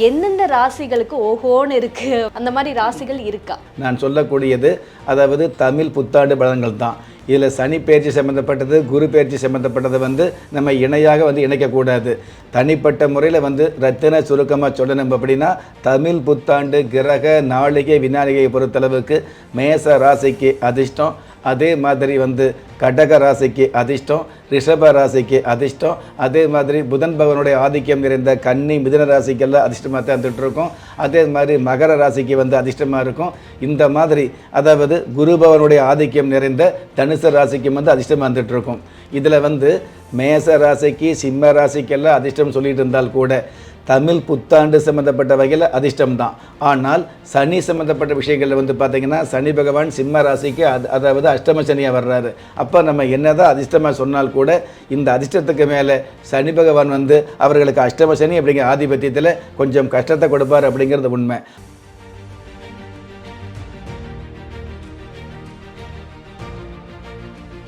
எந்தெந்த ராசிகளுக்கு ஓஹோன்னு இருக்கு அந்த மாதிரி ராசிகள் இருக்கா? நான் சொல்லக்கூடியது அதாவது தமிழ் புத்தாண்டு பலன்கள் தான். இதில் சனி பயிற்சி சம்மந்தப்பட்டது, குரு பயிற்சி சம்மந்தப்பட்டதை நம்ம இணையாக இணைக்கக்கூடாது. தனிப்பட்ட முறையில் ரத்தின சுருக்கமாக சொல்லணும் அப்படின்னா, தமிழ் புத்தாண்டு கிரக நாளிகை விநாயகையை பொறுத்தளவுக்கு மேச ராசிக்கு அதிர்ஷ்டம், அதே மாதிரி கடக ராசிக்கு அதிர்ஷ்டம், ரிஷப ராசிக்கு அதிர்ஷ்டம், அதே மாதிரி புதன் பகவனுடைய ஆதிக்கம் நிறைந்த கன்னி மிதுன ராசிக்கெல்லாம் அதிர்ஷ்டமாக தான் வந்துட்டுருக்கும். அதே மாதிரி மகர ராசிக்கு அதிர்ஷ்டமாக இருக்கும். இந்த மாதிரி அதாவது குரு பகவனுடைய ஆதிக்கம் நிறைந்த தனுசு ராசிக்கு அதிர்ஷ்டமாக வந்துட்டுருக்கும். இதில் மேச ராசிக்கு சிம்ம ராசிக்கெல்லாம் அதிர்ஷ்டம் சொல்லிட்டு இருந்தால் கூட தமிழ் புத்தாண்டு சம்மந்தப்பட்ட வகையில் அதிர்ஷ்டம் தான். ஆனால் சனி சம்மந்தப்பட்ட விஷயங்களில் பார்த்திங்கன்னா சனி பகவான் சிம்ம ராசிக்கு அதாவது அஷ்டம சனியாக வர்றாரு. அப்போ நம்ம என்னதான் அதிர்ஷ்டமாக சொன்னால் கூட இந்த அதிர்ஷ்டத்துக்கு மேலே சனி பகவான் அவர்களுக்கு அஷ்டம சனி அப்படிங்கிற ஆதிபத்தியத்தில் கொஞ்சம் கஷ்டத்தை கொடுப்பார் அப்படிங்கிறது உண்மை.